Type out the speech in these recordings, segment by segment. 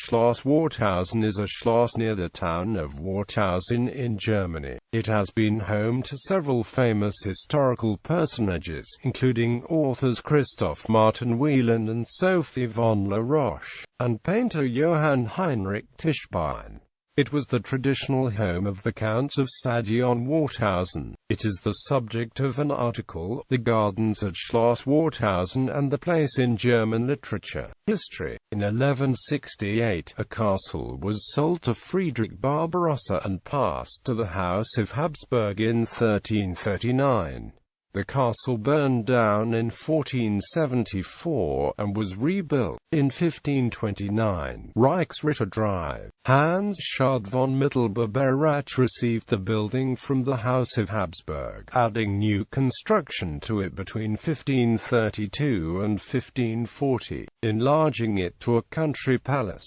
Schloss Warthausen is a schloss near the town of Warthausen in Germany. It has been home to several famous historical personages, including authors Christoph, Martin Wieland and Sophie von La Roche, and painter Johann Heinrich Tischbein. It was the traditional home of the Counts of Stadion-Warthausen. It is the subject of an article, The Gardens at Schloss Warthausen and the Place in German Literature. History. In 1168, a castle was sold to Friedrich Barbarossa and passed to the House of Habsburg in 1339. The castle burned down in 1474, and was rebuilt in 1529. Reichsritter Drive. Hans Schad von Mittelbau-Berath received the building from the House of Habsburg, adding new construction to it between 1532 and 1540, enlarging it to a country palace.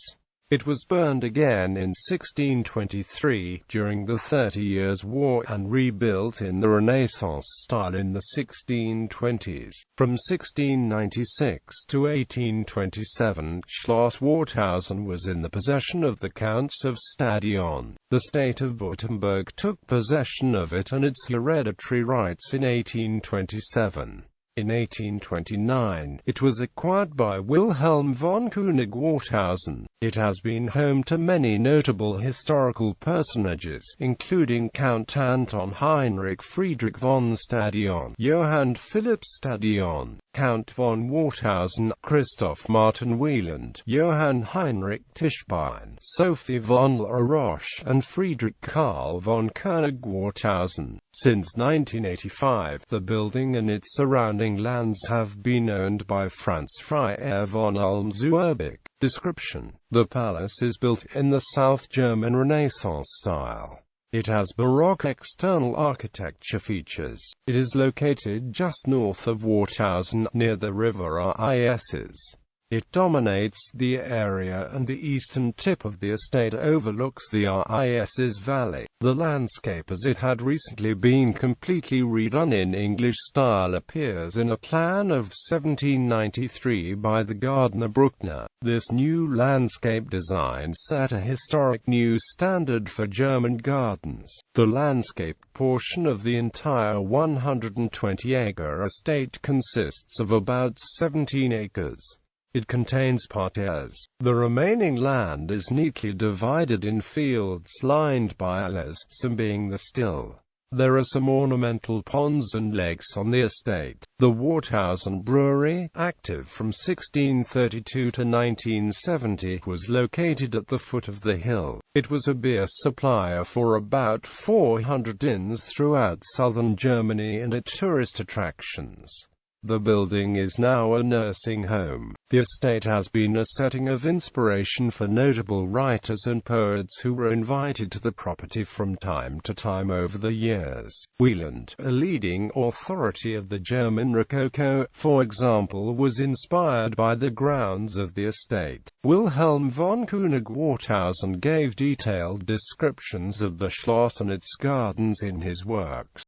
It was burned again in 1623, during the 30 Years' War, and rebuilt in the Renaissance style in the 1620s. From 1696 to 1827, Schloss Warthausen was in the possession of the Counts of Stadion. The state of Württemberg took possession of it and its hereditary rights in 1827. In 1829, it was acquired by Wilhelm von König-Warthausen. It has been home to many notable historical personages, including Count Anton Heinrich Friedrich von Stadion, Johann Philipp Stadion, Count von Warthausen, Christoph Martin Wieland, Johann Heinrich Tischbein, Sophie von La Roche, and Friedrich Karl von König-Warthausen. Since 1985, the building and its surrounding lands have been owned by Franz Freiherr von Ulm-Zuerbeck. Description. The palace is built in the South German Renaissance style. It has Baroque external architecture features. It is located just north of Warthausen, near the river Isses. It dominates the area, and the eastern tip of the estate overlooks the Isses Valley. The landscape, as it had recently been completely redone in English style, appears in a plan of 1793 by the gardener Bruckner. This new landscape design set a historic new standard for German gardens. The landscape portion of the entire 120-acre estate consists of about 17 acres. It contains parterres. The remaining land is neatly divided in fields lined by alleys, some being the still. There are some ornamental ponds and lakes on the estate. The Warthausen Brewery, active from 1632 to 1970, was located at the foot of the hill. It was a beer supplier for about 400 inns throughout southern Germany and tourist attractions. The building is now a nursing home. The estate has been a setting of inspiration for notable writers and poets who were invited to the property from time to time over the years. Wieland, a leading authority of the German Rococo, for example, was inspired by the grounds of the estate. Wilhelm von König-Warthausen gave detailed descriptions of the Schloss and its gardens in his works.